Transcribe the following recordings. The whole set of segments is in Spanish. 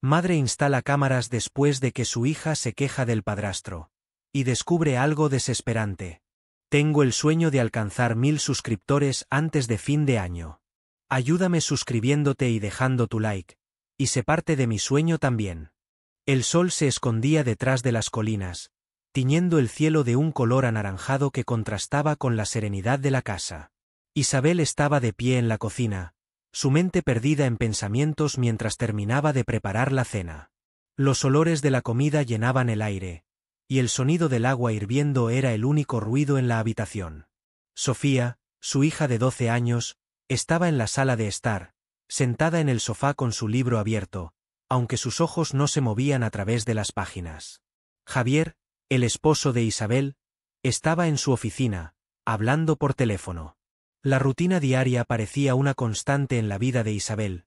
Madre instala cámaras después de que su hija se queja del padrastro. Y descubre algo desesperante. Tengo el sueño de alcanzar 1000 suscriptores antes de fin de año. Ayúdame suscribiéndote y dejando tu like. Y sé parte de mi sueño también. El sol se escondía detrás de las colinas, tiñendo el cielo de un color anaranjado que contrastaba con la serenidad de la casa. Isabel estaba de pie en la cocina, su mente perdida en pensamientos mientras terminaba de preparar la cena. Los olores de la comida llenaban el aire, y el sonido del agua hirviendo era el único ruido en la habitación. Sofía, su hija de 12 años, estaba en la sala de estar, sentada en el sofá con su libro abierto, aunque sus ojos no se movían a través de las páginas. Javier, el esposo de Isabel, estaba en su oficina, hablando por teléfono. La rutina diaria parecía una constante en la vida de Isabel,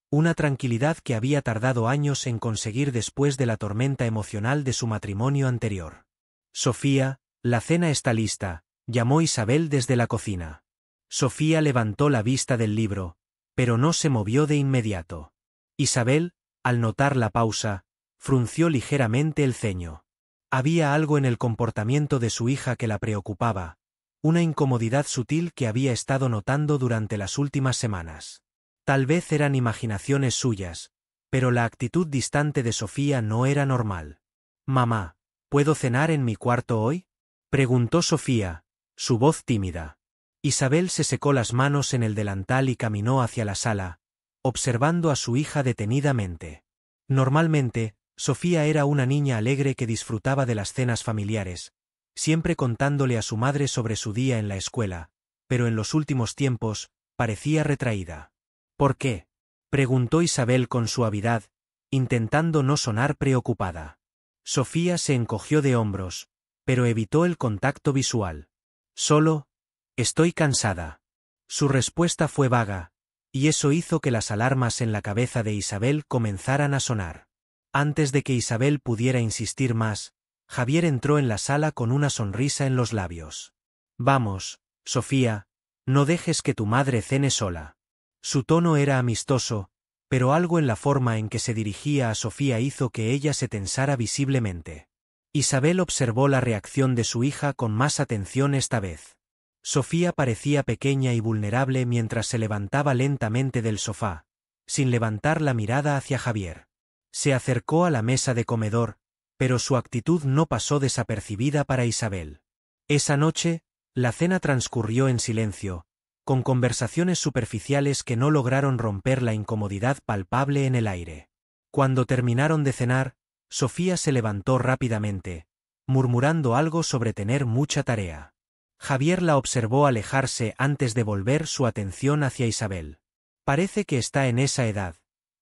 una tranquilidad que había tardado años en conseguir después de la tormenta emocional de su matrimonio anterior. Sofía, la cena está lista, llamó Isabel desde la cocina. Sofía levantó la vista del libro, pero no se movió de inmediato. Isabel, al notar la pausa, frunció ligeramente el ceño. Había algo en el comportamiento de su hija que la preocupaba, una incomodidad sutil que había estado notando durante las últimas semanas. Tal vez eran imaginaciones suyas, pero la actitud distante de Sofía no era normal. «Mamá, ¿puedo cenar en mi cuarto hoy?», preguntó Sofía, su voz tímida. Isabel se secó las manos en el delantal y caminó hacia la sala, observando a su hija detenidamente. Normalmente, Sofía era una niña alegre que disfrutaba de las cenas familiares, siempre contándole a su madre sobre su día en la escuela, pero en los últimos tiempos, parecía retraída. «¿Por qué?», preguntó Isabel con suavidad, intentando no sonar preocupada. Sofía se encogió de hombros, pero evitó el contacto visual. «Solo, estoy cansada». Su respuesta fue vaga, y eso hizo que las alarmas en la cabeza de Isabel comenzaran a sonar. Antes de que Isabel pudiera insistir más, Javier entró en la sala con una sonrisa en los labios. «Vamos, Sofía, no dejes que tu madre cene sola». Su tono era amistoso, pero algo en la forma en que se dirigía a Sofía hizo que ella se tensara visiblemente. Isabel observó la reacción de su hija con más atención esta vez. Sofía parecía pequeña y vulnerable mientras se levantaba lentamente del sofá, sin levantar la mirada hacia Javier. Se acercó a la mesa de comedor, pero su actitud no pasó desapercibida para Isabel. Esa noche, la cena transcurrió en silencio, con conversaciones superficiales que no lograron romper la incomodidad palpable en el aire. Cuando terminaron de cenar, Sofía se levantó rápidamente, murmurando algo sobre tener mucha tarea. Javier la observó alejarse antes de volver su atención hacia Isabel. «Parece que está en esa edad»,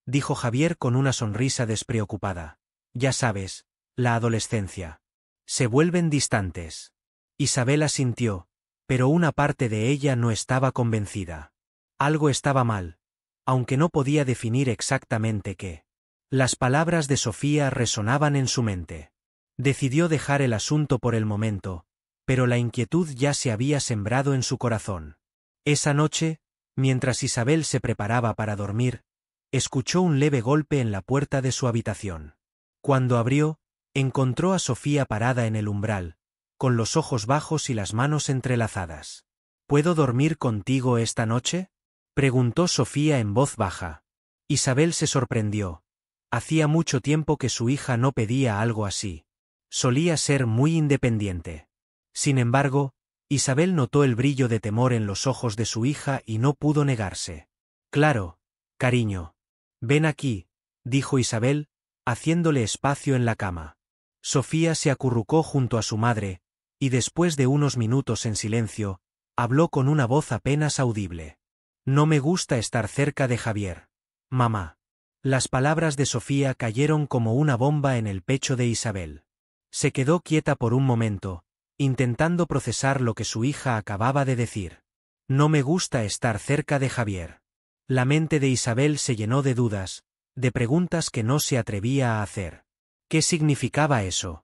dijo Javier con una sonrisa despreocupada. «Ya sabes, la adolescencia. Se vuelven distantes». Isabel asintió, pero una parte de ella no estaba convencida. Algo estaba mal, aunque no podía definir exactamente qué. Las palabras de Sofía resonaban en su mente. Decidió dejar el asunto por el momento, pero la inquietud ya se había sembrado en su corazón. Esa noche, mientras Isabel se preparaba para dormir, escuchó un leve golpe en la puerta de su habitación. Cuando abrió, encontró a Sofía parada en el umbral, con los ojos bajos y las manos entrelazadas. «¿Puedo dormir contigo esta noche?», preguntó Sofía en voz baja. Isabel se sorprendió. Hacía mucho tiempo que su hija no pedía algo así. Solía ser muy independiente. Sin embargo, Isabel notó el brillo de temor en los ojos de su hija y no pudo negarse. «Claro, cariño. Ven aquí», dijo Isabel, haciéndole espacio en la cama. Sofía se acurrucó junto a su madre, y después de unos minutos en silencio, habló con una voz apenas audible. «No me gusta estar cerca de Javier, mamá». Las palabras de Sofía cayeron como una bomba en el pecho de Isabel. Se quedó quieta por un momento, intentando procesar lo que su hija acababa de decir. «No me gusta estar cerca de Javier». La mente de Isabel se llenó de dudas, de preguntas que no se atrevía a hacer. ¿Qué significaba eso?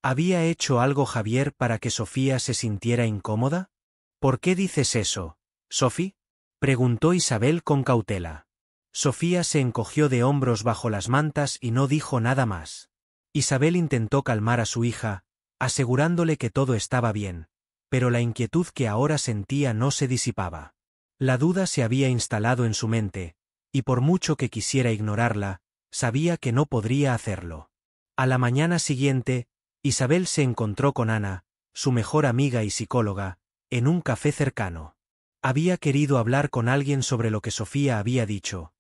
¿Había hecho algo Javier para que Sofía se sintiera incómoda? «¿Por qué dices eso, Sophie?», preguntó Isabel con cautela. Sofía se encogió de hombros bajo las mantas y no dijo nada más. Isabel intentó calmar a su hija, asegurándole que todo estaba bien, pero la inquietud que ahora sentía no se disipaba. La duda se había instalado en su mente, y por mucho que quisiera ignorarla, sabía que no podría hacerlo. A la mañana siguiente, Isabel se encontró con Ana, su mejor amiga y psicóloga, en un café cercano. Había querido hablar con alguien sobre lo que Sofía había dicho,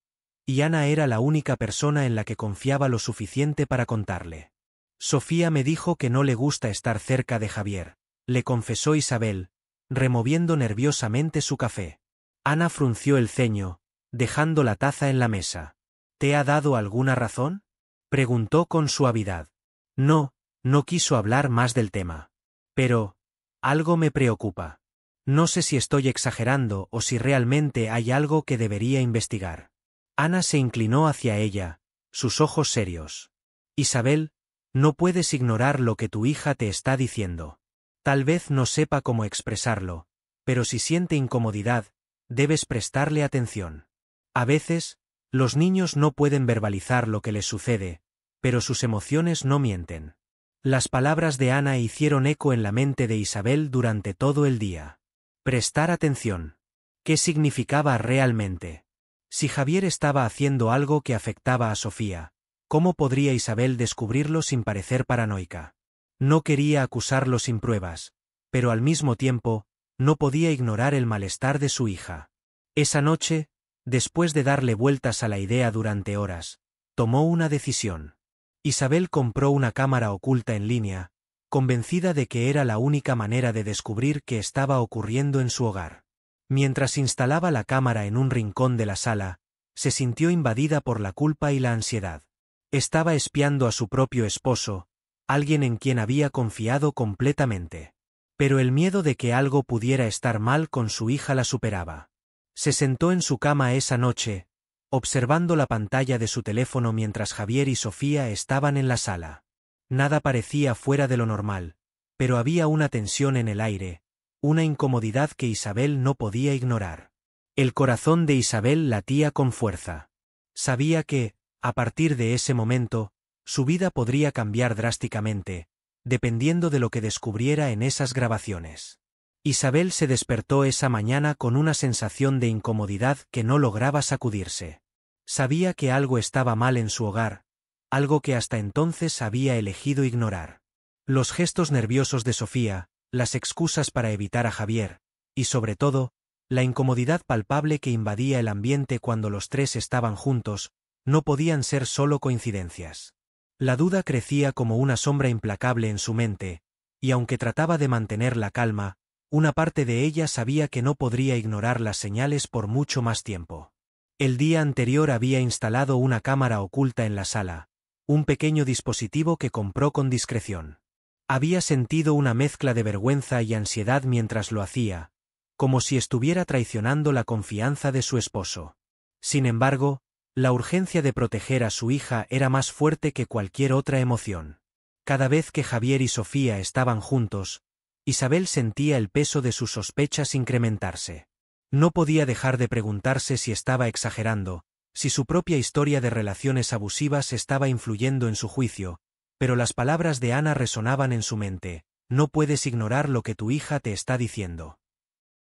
y Ana era la única persona en la que confiaba lo suficiente para contarle. Sofía me dijo que no le gusta estar cerca de Javier, le confesó Isabel, removiendo nerviosamente su café. Ana frunció el ceño, dejando la taza en la mesa. ¿Te ha dado alguna razón?, preguntó con suavidad. No, no quiso hablar más del tema. Pero, algo me preocupa. No sé si estoy exagerando o si realmente hay algo que debería investigar. Ana se inclinó hacia ella, sus ojos serios. Isabel, no puedes ignorar lo que tu hija te está diciendo. Tal vez no sepa cómo expresarlo, pero si siente incomodidad, debes prestarle atención. A veces, los niños no pueden verbalizar lo que les sucede, pero sus emociones no mienten. Las palabras de Ana hicieron eco en la mente de Isabel durante todo el día. Prestar atención. ¿Qué significaba realmente? Si Javier estaba haciendo algo que afectaba a Sofía, ¿cómo podría Isabel descubrirlo sin parecer paranoica? No quería acusarlo sin pruebas, pero al mismo tiempo, no podía ignorar el malestar de su hija. Esa noche, después de darle vueltas a la idea durante horas, tomó una decisión. Isabel compró una cámara oculta en línea, convencida de que era la única manera de descubrir qué estaba ocurriendo en su hogar. Mientras instalaba la cámara en un rincón de la sala, se sintió invadida por la culpa y la ansiedad. Estaba espiando a su propio esposo, alguien en quien había confiado completamente. Pero el miedo de que algo pudiera estar mal con su hija la superaba. Se sentó en su cama esa noche, observando la pantalla de su teléfono mientras Javier y Sofía estaban en la sala. Nada parecía fuera de lo normal, pero había una tensión en el aire, una incomodidad que Isabel no podía ignorar. El corazón de Isabel latía con fuerza. Sabía que, a partir de ese momento, su vida podría cambiar drásticamente, dependiendo de lo que descubriera en esas grabaciones. Isabel se despertó esa mañana con una sensación de incomodidad que no lograba sacudirse. Sabía que algo estaba mal en su hogar, algo que hasta entonces había elegido ignorar. Los gestos nerviosos de Sofía, las excusas para evitar a Javier, y sobre todo, la incomodidad palpable que invadía el ambiente cuando los tres estaban juntos, no podían ser solo coincidencias. La duda crecía como una sombra implacable en su mente, y aunque trataba de mantener la calma, una parte de ella sabía que no podría ignorar las señales por mucho más tiempo. El día anterior había instalado una cámara oculta en la sala, un pequeño dispositivo que compró con discreción. Había sentido una mezcla de vergüenza y ansiedad mientras lo hacía, como si estuviera traicionando la confianza de su esposo. Sin embargo, la urgencia de proteger a su hija era más fuerte que cualquier otra emoción. Cada vez que Javier y Sofía estaban juntos, Isabel sentía el peso de sus sospechas incrementarse. No podía dejar de preguntarse si estaba exagerando, si su propia historia de relaciones abusivas estaba influyendo en su juicio, pero las palabras de Ana resonaban en su mente: no puedes ignorar lo que tu hija te está diciendo.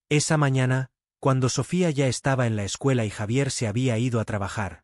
Esa mañana, cuando Sofía ya estaba en la escuela y Javier se había ido a trabajar,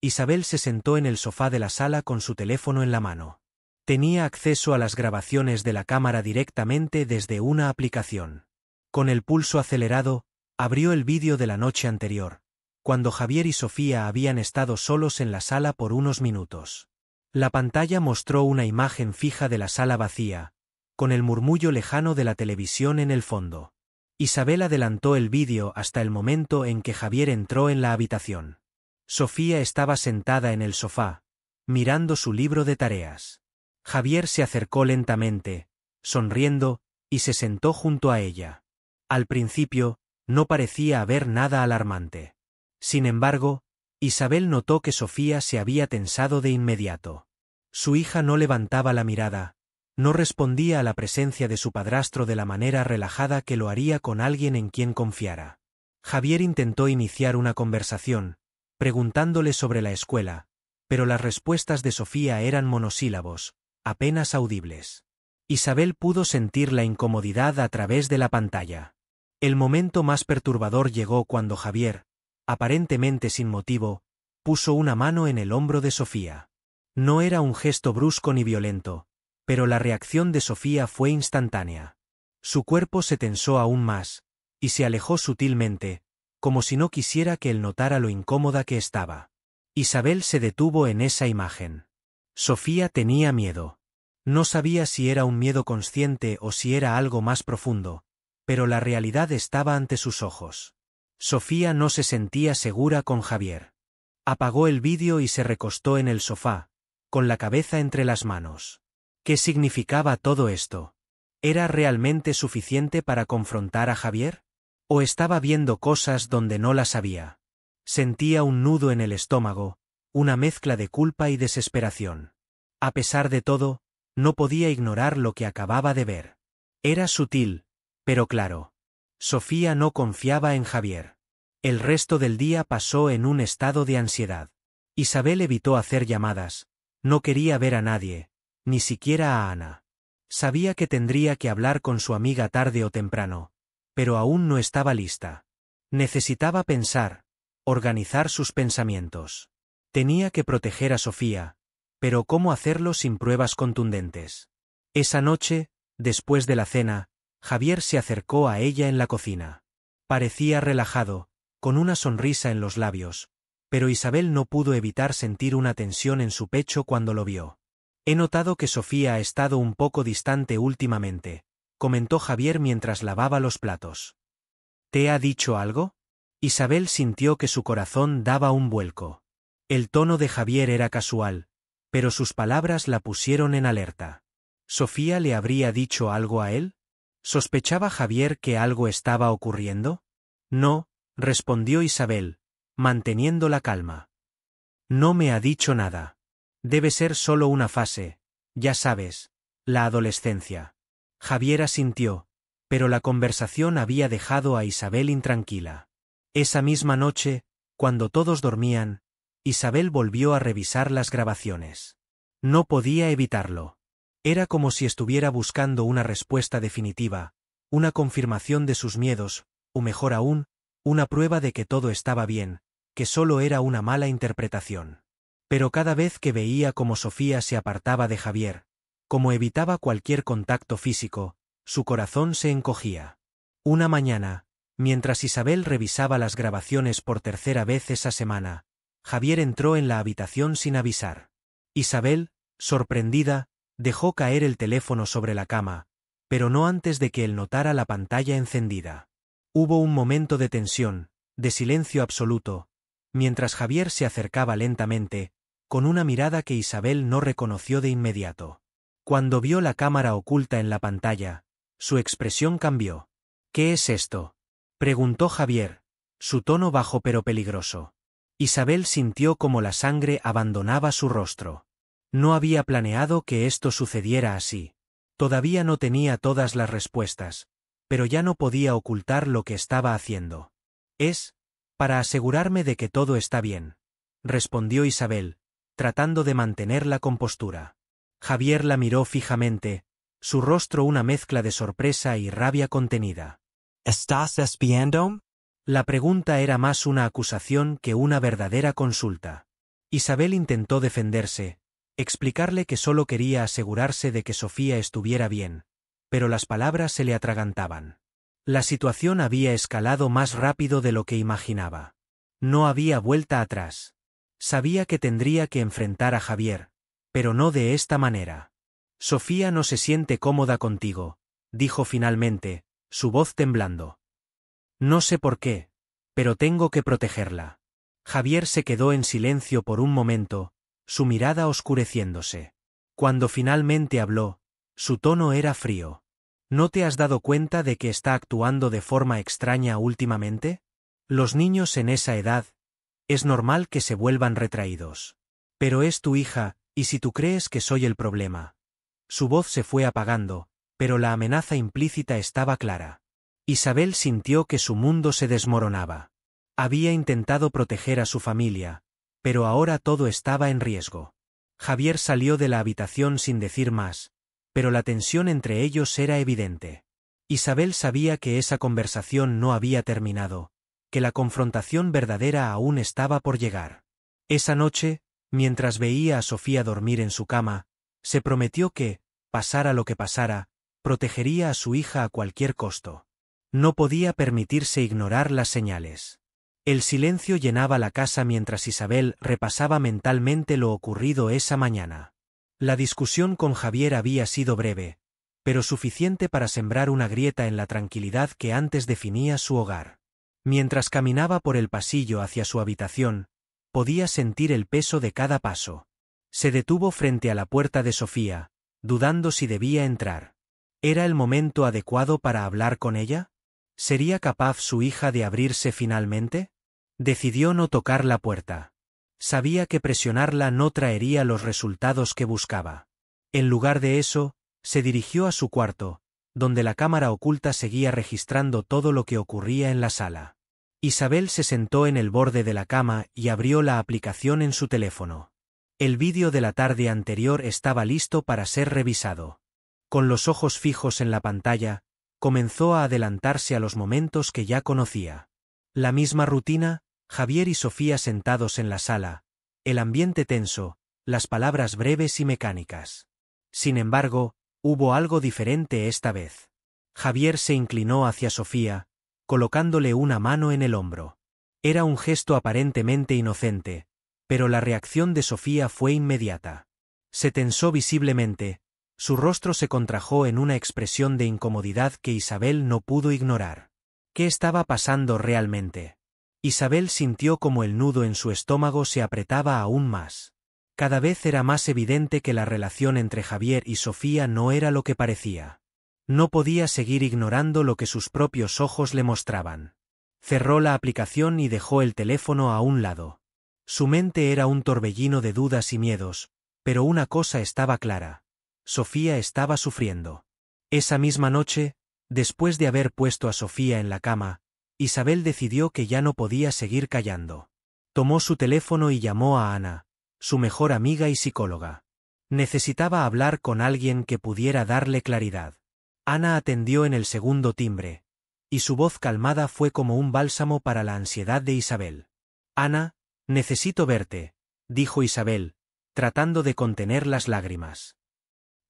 Isabel se sentó en el sofá de la sala con su teléfono en la mano. Tenía acceso a las grabaciones de la cámara directamente desde una aplicación. Con el pulso acelerado, abrió el vídeo de la noche anterior, cuando Javier y Sofía habían estado solos en la sala por unos minutos. La pantalla mostró una imagen fija de la sala vacía, con el murmullo lejano de la televisión en el fondo. Isabel adelantó el vídeo hasta el momento en que Javier entró en la habitación. Sofía estaba sentada en el sofá, mirando su libro de tareas. Javier se acercó lentamente, sonriendo, y se sentó junto a ella. Al principio, no parecía haber nada alarmante. Sin embargo, Isabel notó que Sofía se había tensado de inmediato. Su hija no levantaba la mirada, no respondía a la presencia de su padrastro de la manera relajada que lo haría con alguien en quien confiara. Javier intentó iniciar una conversación, preguntándole sobre la escuela, pero las respuestas de Sofía eran monosílabos, apenas audibles. Isabel pudo sentir la incomodidad a través de la pantalla. El momento más perturbador llegó cuando Javier, aparentemente sin motivo, puso una mano en el hombro de Sofía. No era un gesto brusco ni violento, pero la reacción de Sofía fue instantánea. Su cuerpo se tensó aún más, y se alejó sutilmente, como si no quisiera que él notara lo incómoda que estaba. Isabel se detuvo en esa imagen. Sofía tenía miedo. No sabía si era un miedo consciente o si era algo más profundo, pero la realidad estaba ante sus ojos. Sofía no se sentía segura con Javier. Apagó el vídeo y se recostó en el sofá, con la cabeza entre las manos. ¿Qué significaba todo esto? ¿Era realmente suficiente para confrontar a Javier? ¿O estaba viendo cosas donde no las había? Sentía un nudo en el estómago, una mezcla de culpa y desesperación. A pesar de todo, no podía ignorar lo que acababa de ver. Era sutil, pero claro. Sofía no confiaba en Javier. El resto del día pasó en un estado de ansiedad. Isabel evitó hacer llamadas, no quería ver a nadie, ni siquiera a Ana. Sabía que tendría que hablar con su amiga tarde o temprano, pero aún no estaba lista. Necesitaba pensar, organizar sus pensamientos. Tenía que proteger a Sofía, pero ¿cómo hacerlo sin pruebas contundentes? Esa noche, después de la cena, Javier se acercó a ella en la cocina. Parecía relajado, con una sonrisa en los labios, pero Isabel no pudo evitar sentir una tensión en su pecho cuando lo vio. He notado que Sofía ha estado un poco distante últimamente, comentó Javier mientras lavaba los platos. ¿Te ha dicho algo? Isabel sintió que su corazón daba un vuelco. El tono de Javier era casual, pero sus palabras la pusieron en alerta. ¿Sofía le habría dicho algo a él? ¿Sospechaba Javier que algo estaba ocurriendo? No, respondió Isabel, manteniendo la calma. No me ha dicho nada. Debe ser solo una fase, ya sabes, la adolescencia. Javier asintió, pero la conversación había dejado a Isabel intranquila. Esa misma noche, cuando todos dormían, Isabel volvió a revisar las grabaciones. No podía evitarlo. Era como si estuviera buscando una respuesta definitiva, una confirmación de sus miedos, o mejor aún, una prueba de que todo estaba bien, que solo era una mala interpretación. Pero cada vez que veía cómo Sofía se apartaba de Javier, como evitaba cualquier contacto físico, su corazón se encogía. Una mañana, mientras Isabel revisaba las grabaciones por tercera vez esa semana, Javier entró en la habitación sin avisar. Isabel, sorprendida, dejó caer el teléfono sobre la cama, pero no antes de que él notara la pantalla encendida. Hubo un momento de tensión, de silencio absoluto, mientras Javier se acercaba lentamente, con una mirada que Isabel no reconoció de inmediato. Cuando vio la cámara oculta en la pantalla, su expresión cambió. ¿Qué es esto?, preguntó Javier, su tono bajo pero peligroso. Isabel sintió como la sangre abandonaba su rostro. No había planeado que esto sucediera así. Todavía no tenía todas las respuestas, pero ya no podía ocultar lo que estaba haciendo. Es, para asegurarme de que todo está bien, respondió Isabel, tratando de mantener la compostura. Javier la miró fijamente, su rostro una mezcla de sorpresa y rabia contenida. ¿Estás espiando? La pregunta era más una acusación que una verdadera consulta. Isabel intentó defenderse, explicarle que solo quería asegurarse de que Sofía estuviera bien, pero las palabras se le atragantaban. La situación había escalado más rápido de lo que imaginaba. No había vuelta atrás. Sabía que tendría que enfrentar a Javier, pero no de esta manera. Sofía no se siente cómoda contigo, dijo finalmente, su voz temblando. No sé por qué, pero tengo que protegerla. Javier se quedó en silencio por un momento, su mirada oscureciéndose. Cuando finalmente habló, su tono era frío. ¿No te has dado cuenta de que está actuando de forma extraña últimamente? Los niños en esa edad, es normal que se vuelvan retraídos. Pero es tu hija, y si tú crees que soy el problema. Su voz se fue apagando, pero la amenaza implícita estaba clara. Isabel sintió que su mundo se desmoronaba. Había intentado proteger a su familia, pero ahora todo estaba en riesgo. Javier salió de la habitación sin decir más, pero la tensión entre ellos era evidente. Isabel sabía que esa conversación no había terminado, que la confrontación verdadera aún estaba por llegar. Esa noche, mientras veía a Sofía dormir en su cama, se prometió que, pasara lo que pasara, protegería a su hija a cualquier costo. No podía permitirse ignorar las señales. El silencio llenaba la casa mientras Isabel repasaba mentalmente lo ocurrido esa mañana. La discusión con Javier había sido breve, pero suficiente para sembrar una grieta en la tranquilidad que antes definía su hogar. Mientras caminaba por el pasillo hacia su habitación, podía sentir el peso de cada paso. Se detuvo frente a la puerta de Sofía, dudando si debía entrar. ¿Era el momento adecuado para hablar con ella? ¿Sería capaz su hija de abrirse finalmente? Decidió no tocar la puerta. Sabía que presionarla no traería los resultados que buscaba. En lugar de eso, se dirigió a su cuarto, donde la cámara oculta seguía registrando todo lo que ocurría en la sala. Isabel se sentó en el borde de la cama y abrió la aplicación en su teléfono. El vídeo de la tarde anterior estaba listo para ser revisado. Con los ojos fijos en la pantalla, comenzó a adelantarse a los momentos que ya conocía. La misma rutina, Javier y Sofía sentados en la sala, el ambiente tenso, las palabras breves y mecánicas. Sin embargo, hubo algo diferente esta vez. Javier se inclinó hacia Sofía, colocándole una mano en el hombro. Era un gesto aparentemente inocente, pero la reacción de Sofía fue inmediata. Se tensó visiblemente, su rostro se contrajo en una expresión de incomodidad que Isabel no pudo ignorar. ¿Qué estaba pasando realmente? Isabel sintió como el nudo en su estómago se apretaba aún más. Cada vez era más evidente que la relación entre Javier y Sofía no era lo que parecía. No podía seguir ignorando lo que sus propios ojos le mostraban. Cerró la aplicación y dejó el teléfono a un lado. Su mente era un torbellino de dudas y miedos, pero una cosa estaba clara. Sofía estaba sufriendo. Esa misma noche, después de haber puesto a Sofía en la cama, Isabel decidió que ya no podía seguir callando. Tomó su teléfono y llamó a Ana, su mejor amiga y psicóloga. Necesitaba hablar con alguien que pudiera darle claridad. Ana atendió en el segundo timbre, y su voz calmada fue como un bálsamo para la ansiedad de Isabel. Ana, necesito verte, dijo Isabel, tratando de contener las lágrimas.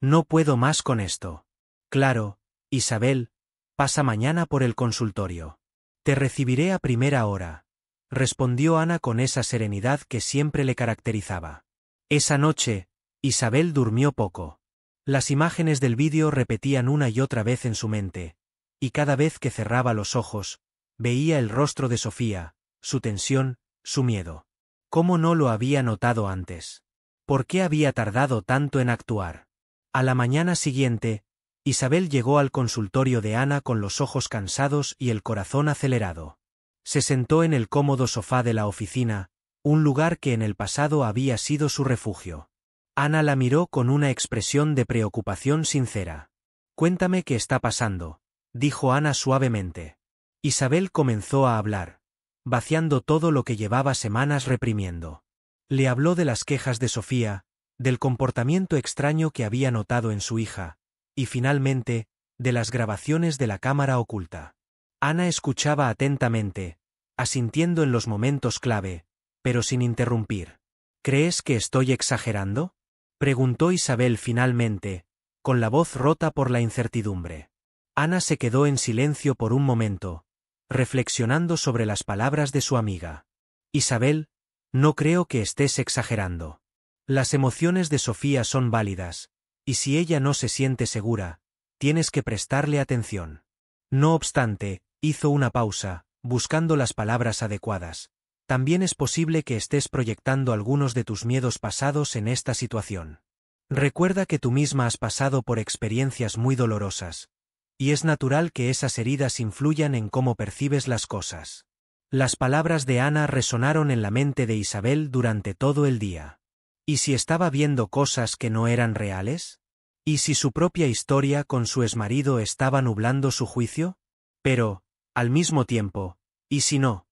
No puedo más con esto. Claro, Isabel, pasa mañana por el consultorio. Te recibiré a primera hora, respondió Ana con esa serenidad que siempre le caracterizaba. Esa noche, Isabel durmió poco. Las imágenes del vídeo repetían una y otra vez en su mente, y cada vez que cerraba los ojos, veía el rostro de Sofía, su tensión, su miedo. ¿Cómo no lo había notado antes? ¿Por qué había tardado tanto en actuar? A la mañana siguiente, Isabel llegó al consultorio de Ana con los ojos cansados y el corazón acelerado. Se sentó en el cómodo sofá de la oficina, un lugar que en el pasado había sido su refugio. Ana la miró con una expresión de preocupación sincera. Cuéntame qué está pasando, dijo Ana suavemente. Isabel comenzó a hablar, vaciando todo lo que llevaba semanas reprimiendo. Le habló de las quejas de Sofía, del comportamiento extraño que había notado en su hija, y finalmente, de las grabaciones de la cámara oculta. Ana escuchaba atentamente, asintiendo en los momentos clave, pero sin interrumpir. ¿Crees que estoy exagerando?, preguntó Isabel finalmente, con la voz rota por la incertidumbre. Ana se quedó en silencio por un momento, reflexionando sobre las palabras de su amiga. Isabel, no creo que estés exagerando. Las emociones de Sofía son válidas, y si ella no se siente segura, tienes que prestarle atención. No obstante, hizo una pausa, buscando las palabras adecuadas. También es posible que estés proyectando algunos de tus miedos pasados en esta situación. Recuerda que tú misma has pasado por experiencias muy dolorosas, y es natural que esas heridas influyan en cómo percibes las cosas. Las palabras de Ana resonaron en la mente de Isabel durante todo el día. ¿Y si estaba viendo cosas que no eran reales? ¿Y si su propia historia con su exmarido estaba nublando su juicio? Pero, al mismo tiempo, ¿y si no?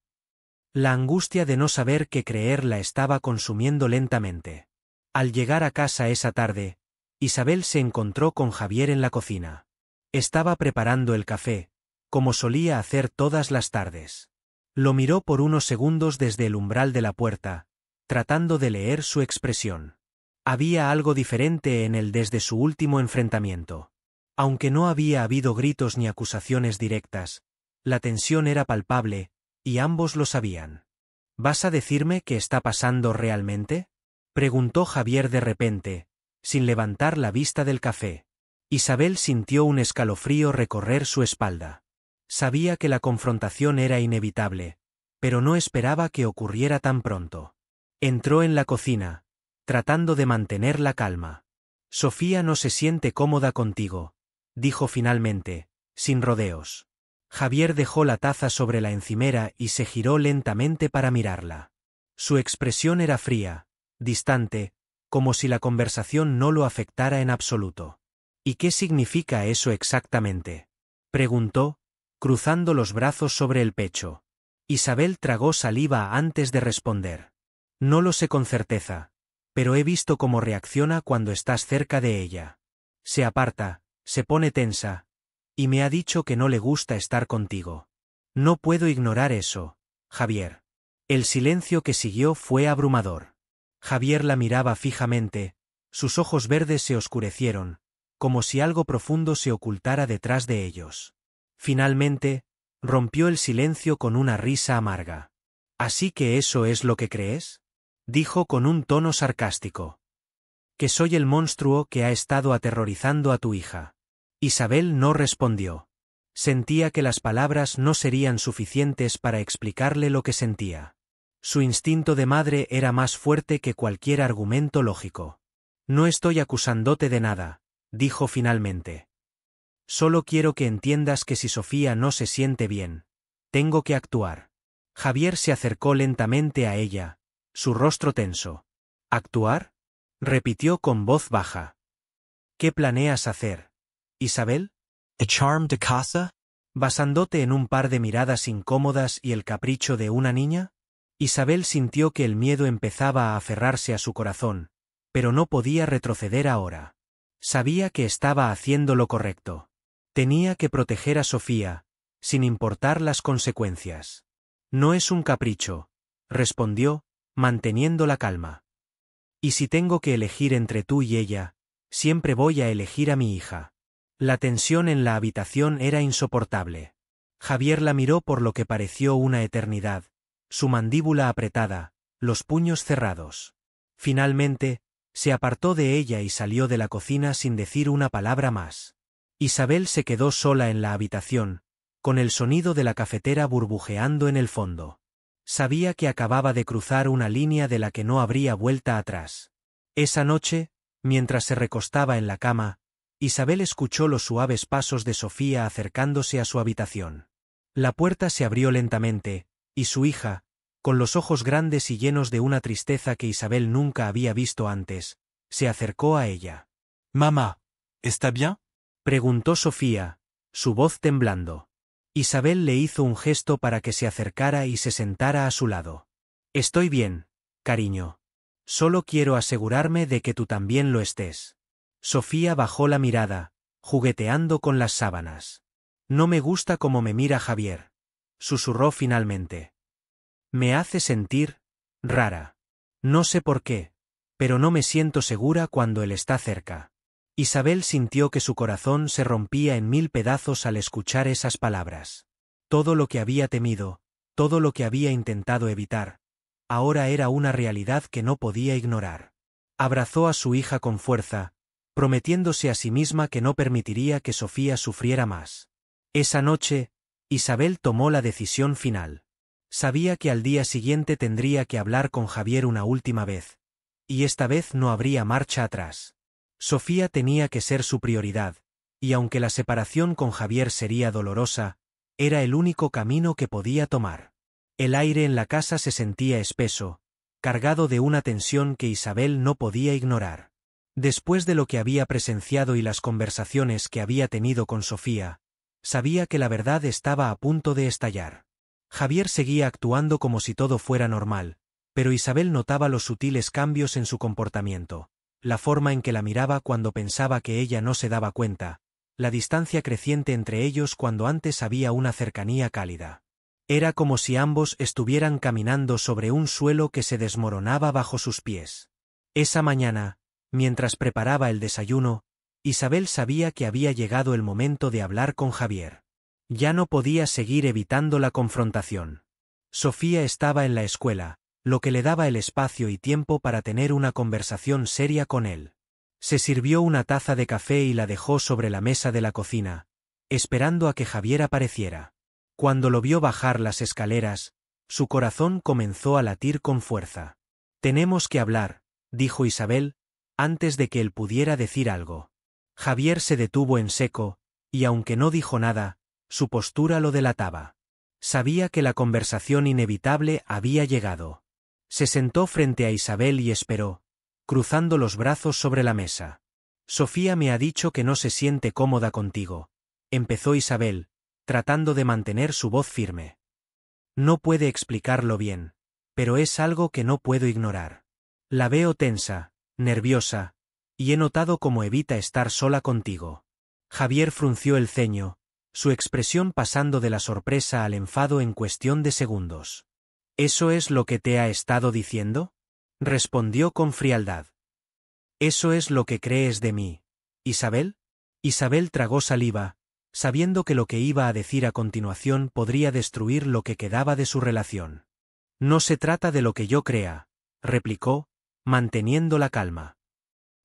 La angustia de no saber qué creer la estaba consumiendo lentamente. Al llegar a casa esa tarde, Isabel se encontró con Javier en la cocina. Estaba preparando el café, como solía hacer todas las tardes. Lo miró por unos segundos desde el umbral de la puerta, tratando de leer su expresión. Había algo diferente en él desde su último enfrentamiento. Aunque no había habido gritos ni acusaciones directas, la tensión era palpable, y ambos lo sabían. ¿Vas a decirme qué está pasando realmente?, preguntó Javier de repente, sin levantar la vista del café. Isabel sintió un escalofrío recorrer su espalda. Sabía que la confrontación era inevitable, pero no esperaba que ocurriera tan pronto. Entró en la cocina, tratando de mantener la calma. Sofía no se siente cómoda contigo, dijo finalmente, sin rodeos. Javier dejó la taza sobre la encimera y se giró lentamente para mirarla. Su expresión era fría, distante, como si la conversación no lo afectara en absoluto. ¿Y qué significa eso exactamente?, preguntó, cruzando los brazos sobre el pecho. Isabel tragó saliva antes de responder. No lo sé con certeza, pero he visto cómo reacciona cuando estás cerca de ella. Se aparta, se pone tensa, y me ha dicho que no le gusta estar contigo. No puedo ignorar eso, Javier. El silencio que siguió fue abrumador. Javier la miraba fijamente, sus ojos verdes se oscurecieron, como si algo profundo se ocultara detrás de ellos. Finalmente, rompió el silencio con una risa amarga. ¿Así que eso es lo que crees?, dijo con un tono sarcástico. Que soy el monstruo que ha estado aterrorizando a tu hija. Isabel no respondió. Sentía que las palabras no serían suficientes para explicarle lo que sentía. Su instinto de madre era más fuerte que cualquier argumento lógico. No estoy acusándote de nada, dijo finalmente. Solo quiero que entiendas que si Sofía no se siente bien, tengo que actuar. Javier se acercó lentamente a ella, su rostro tenso. ¿Actuar?, repitió con voz baja. ¿Qué planeas hacer, Isabel? ¿Echarme de casa? ¿Basándote en un par de miradas incómodas y el capricho de una niña? Isabel sintió que el miedo empezaba a aferrarse a su corazón, pero no podía retroceder ahora. Sabía que estaba haciendo lo correcto. Tenía que proteger a Sofía, sin importar las consecuencias. No es un capricho, respondió, manteniendo la calma. Y si tengo que elegir entre tú y ella, siempre voy a elegir a mi hija. La tensión en la habitación era insoportable. Javier la miró por lo que pareció una eternidad, su mandíbula apretada, los puños cerrados. Finalmente, se apartó de ella y salió de la cocina sin decir una palabra más. Isabel se quedó sola en la habitación, con el sonido de la cafetera burbujeando en el fondo. Sabía que acababa de cruzar una línea de la que no habría vuelta atrás. Esa noche, mientras se recostaba en la cama, Isabel escuchó los suaves pasos de Sofía acercándose a su habitación. La puerta se abrió lentamente, y su hija, con los ojos grandes y llenos de una tristeza que Isabel nunca había visto antes, se acercó a ella. Mamá, ¿está bien?, preguntó Sofía, su voz temblando. Isabel le hizo un gesto para que se acercara y se sentara a su lado. Estoy bien, cariño. Solo quiero asegurarme de que tú también lo estés. Sofía bajó la mirada, jugueteando con las sábanas. No me gusta cómo me mira Javier, susurró finalmente. Me hace sentir rara. No sé por qué, pero no me siento segura cuando él está cerca. Isabel sintió que su corazón se rompía en 1000 pedazos al escuchar esas palabras. Todo lo que había temido, todo lo que había intentado evitar, ahora era una realidad que no podía ignorar. Abrazó a su hija con fuerza, prometiéndose a sí misma que no permitiría que Sofía sufriera más. Esa noche, Isabel tomó la decisión final. Sabía que al día siguiente tendría que hablar con Javier una última vez, y esta vez no habría marcha atrás. Sofía tenía que ser su prioridad, y aunque la separación con Javier sería dolorosa, era el único camino que podía tomar. El aire en la casa se sentía espeso, cargado de una tensión que Isabel no podía ignorar. Después de lo que había presenciado y las conversaciones que había tenido con Sofía, sabía que la verdad estaba a punto de estallar. Javier seguía actuando como si todo fuera normal, pero Isabel notaba los sutiles cambios en su comportamiento, la forma en que la miraba cuando pensaba que ella no se daba cuenta, la distancia creciente entre ellos cuando antes había una cercanía cálida. Era como si ambos estuvieran caminando sobre un suelo que se desmoronaba bajo sus pies. Esa mañana, mientras preparaba el desayuno, Isabel sabía que había llegado el momento de hablar con Javier. Ya no podía seguir evitando la confrontación. Sofía estaba en la escuela, lo que le daba el espacio y tiempo para tener una conversación seria con él. Se sirvió una taza de café y la dejó sobre la mesa de la cocina, esperando a que Javier apareciera. Cuando lo vio bajar las escaleras, su corazón comenzó a latir con fuerza. «Tenemos que hablar», dijo Isabel, antes de que él pudiera decir algo. Javier se detuvo en seco, y aunque no dijo nada, su postura lo delataba. Sabía que la conversación inevitable había llegado. Se sentó frente a Isabel y esperó, cruzando los brazos sobre la mesa. «Sofía me ha dicho que no se siente cómoda contigo», empezó Isabel, tratando de mantener su voz firme. «No puede explicarlo bien, pero es algo que no puedo ignorar. La veo tensa, nerviosa, y he notado cómo evita estar sola contigo». Javier frunció el ceño, su expresión pasando de la sorpresa al enfado en cuestión de segundos. «¿Eso es lo que te ha estado diciendo?», respondió con frialdad. «¿Eso es lo que crees de mí, Isabel?». Isabel tragó saliva, sabiendo que lo que iba a decir a continuación podría destruir lo que quedaba de su relación. «No se trata de lo que yo crea», replicó, manteniendo la calma.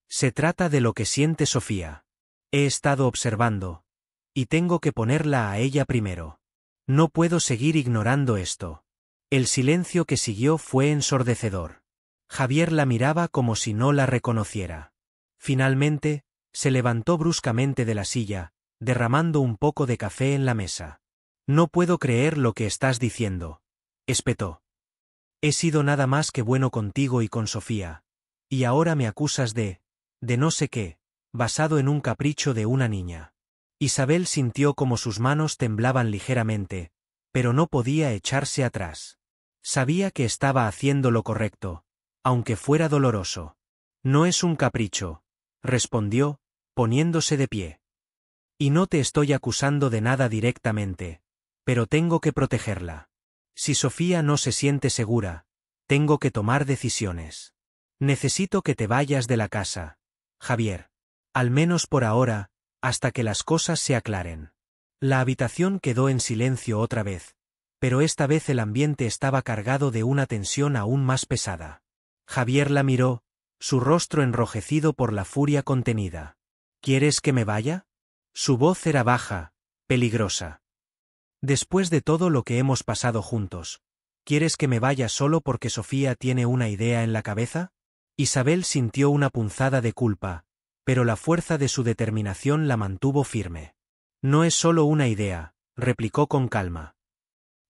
«Se trata de lo que siente Sofía. He estado observando, y tengo que ponerla a ella primero. No puedo seguir ignorando esto». El silencio que siguió fue ensordecedor. Javier la miraba como si no la reconociera. Finalmente, se levantó bruscamente de la silla, derramando un poco de café en la mesa. «No puedo creer lo que estás diciendo», espetó. «He sido nada más que bueno contigo y con Sofía, y ahora me acusas de no sé qué, basado en un capricho de una niña». Isabel sintió como sus manos temblaban ligeramente, pero no podía echarse atrás. Sabía que estaba haciendo lo correcto, aunque fuera doloroso. «No es un capricho», respondió, poniéndose de pie. «Y no te estoy acusando de nada directamente, pero tengo que protegerla. Si Sofía no se siente segura, tengo que tomar decisiones. Necesito que te vayas de la casa, Javier. Al menos por ahora, hasta que las cosas se aclaren». La habitación quedó en silencio otra vez, pero esta vez el ambiente estaba cargado de una tensión aún más pesada. Javier la miró, su rostro enrojecido por la furia contenida. «¿Quieres que me vaya?». Su voz era baja, peligrosa. «Después de todo lo que hemos pasado juntos, ¿quieres que me vaya solo porque Sofía tiene una idea en la cabeza?». Isabel sintió una punzada de culpa, pero la fuerza de su determinación la mantuvo firme. «No es solo una idea», replicó con calma.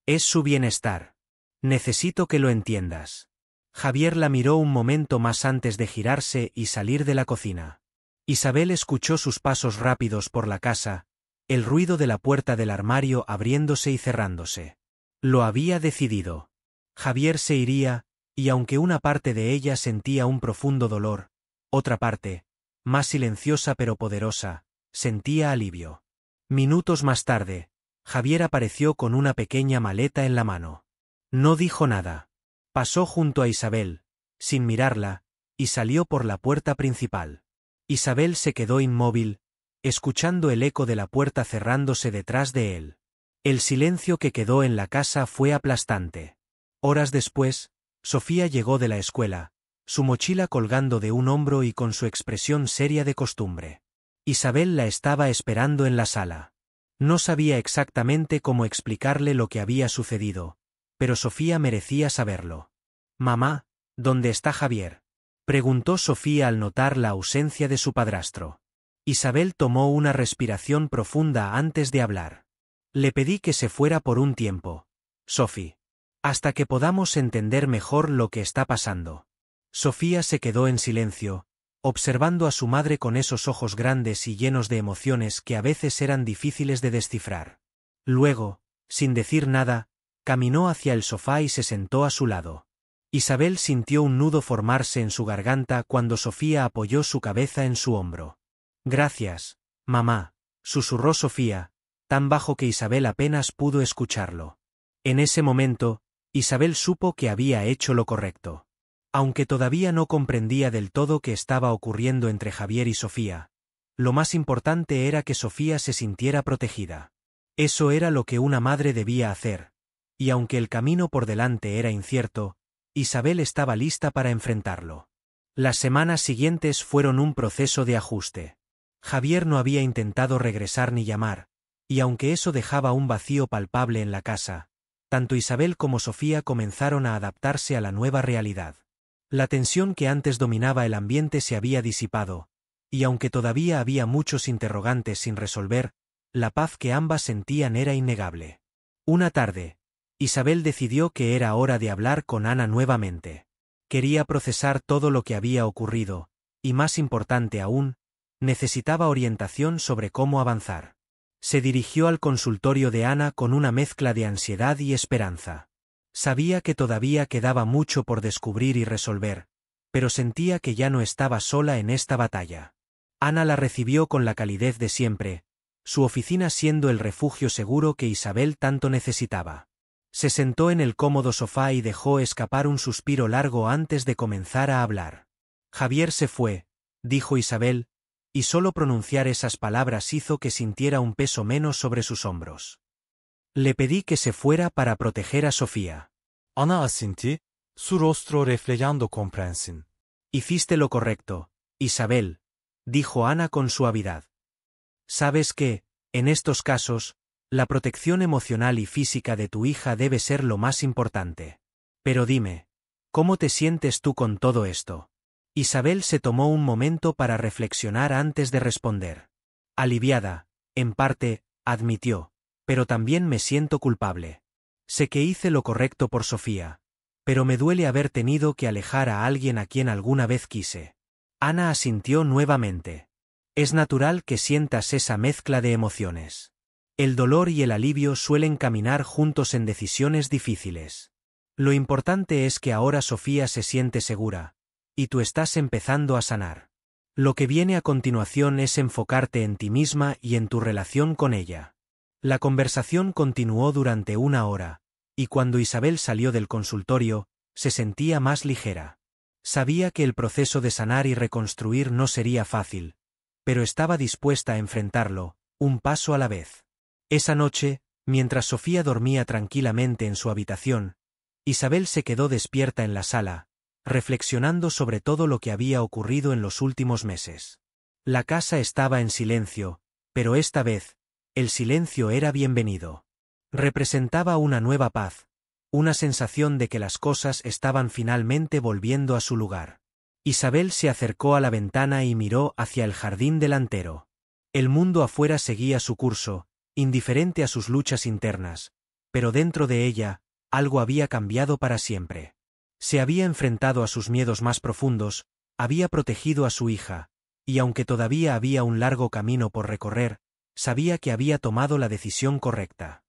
«Es su bienestar. Necesito que lo entiendas». Javier la miró un momento más antes de girarse y salir de la cocina. Isabel escuchó sus pasos rápidos por la casa, el ruido de la puerta del armario abriéndose y cerrándose. Lo había decidido. Javier se iría, y aunque una parte de ella sentía un profundo dolor, otra parte, más silenciosa pero poderosa, sentía alivio. Minutos más tarde, Javier apareció con una pequeña maleta en la mano. No dijo nada. Pasó junto a Isabel, sin mirarla, y salió por la puerta principal. Isabel se quedó inmóvil, escuchando el eco de la puerta cerrándose detrás de él. El silencio que quedó en la casa fue aplastante. Horas después, Sofía llegó de la escuela, su mochila colgando de un hombro y con su expresión seria de costumbre. Isabel la estaba esperando en la sala. No sabía exactamente cómo explicarle lo que había sucedido, pero Sofía merecía saberlo. «Mamá, ¿dónde está Javier?», preguntó Sofía al notar la ausencia de su padrastro. Isabel tomó una respiración profunda antes de hablar. «Le pedí que se fuera por un tiempo, Sophie, hasta que podamos entender mejor lo que está pasando». Sofía se quedó en silencio, observando a su madre con esos ojos grandes y llenos de emociones que a veces eran difíciles de descifrar. Luego, sin decir nada, Caminó hacia el sofá y se sentó a su lado. Isabel sintió un nudo formarse en su garganta cuando Sofía apoyó su cabeza en su hombro. Gracias, mamá, susurró Sofía, tan bajo que Isabel apenas pudo escucharlo. En ese momento, Isabel supo que había hecho lo correcto. Aunque todavía no comprendía del todo qué estaba ocurriendo entre Javier y Sofía, lo más importante era que Sofía se sintiera protegida. Eso era lo que una madre debía hacer, y aunque el camino por delante era incierto, Isabel estaba lista para enfrentarlo. Las semanas siguientes fueron un proceso de ajuste. Javier no había intentado regresar ni llamar, y aunque eso dejaba un vacío palpable en la casa, tanto Isabel como Sofía comenzaron a adaptarse a la nueva realidad. La tensión que antes dominaba el ambiente se había disipado, y aunque todavía había muchos interrogantes sin resolver, la paz que ambas sentían era innegable. Una tarde, Isabel decidió que era hora de hablar con Ana nuevamente. Quería procesar todo lo que había ocurrido, y más importante aún, necesitaba orientación sobre cómo avanzar. Se dirigió al consultorio de Ana con una mezcla de ansiedad y esperanza. Sabía que todavía quedaba mucho por descubrir y resolver, pero sentía que ya no estaba sola en esta batalla. Ana la recibió con la calidez de siempre, su oficina siendo el refugio seguro que Isabel tanto necesitaba. Se sentó en el cómodo sofá y dejó escapar un suspiro largo antes de comenzar a hablar. Javier se fue, dijo Isabel, y solo pronunciar esas palabras hizo que sintiera un peso menos sobre sus hombros. Le pedí que se fuera para proteger a Sofía. Ana asinti, su rostro reflejando comprensión. Hiciste lo correcto, Isabel, dijo Ana con suavidad. Sabes que, en estos casos, la protección emocional y física de tu hija debe ser lo más importante. Pero dime, ¿cómo te sientes tú con todo esto? Isabel se tomó un momento para reflexionar antes de responder. Aliviada, en parte, admitió, pero también me siento culpable. Sé que hice lo correcto por Sofía, pero me duele haber tenido que alejar a alguien a quien alguna vez quise. Ana asintió nuevamente. Es natural que sientas esa mezcla de emociones. El dolor y el alivio suelen caminar juntos en decisiones difíciles. Lo importante es que ahora Sofía se siente segura, y tú estás empezando a sanar. Lo que viene a continuación es enfocarte en ti misma y en tu relación con ella. La conversación continuó durante 1 hora, y cuando Isabel salió del consultorio, se sentía más ligera. Sabía que el proceso de sanar y reconstruir no sería fácil, pero estaba dispuesta a enfrentarlo, un paso a la vez. Esa noche, mientras Sofía dormía tranquilamente en su habitación, Isabel se quedó despierta en la sala, reflexionando sobre todo lo que había ocurrido en los últimos meses. La casa estaba en silencio, pero esta vez, el silencio era bienvenido. Representaba una nueva paz, una sensación de que las cosas estaban finalmente volviendo a su lugar. Isabel se acercó a la ventana y miró hacia el jardín delantero. El mundo afuera seguía su curso, indiferente a sus luchas internas, pero dentro de ella, algo había cambiado para siempre. Se había enfrentado a sus miedos más profundos, había protegido a su hija, y aunque todavía había un largo camino por recorrer, sabía que había tomado la decisión correcta.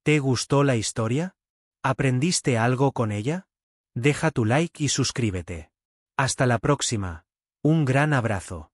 ¿Te gustó la historia? ¿Aprendiste algo con ella? Deja tu like y suscríbete. Hasta la próxima. Un gran abrazo.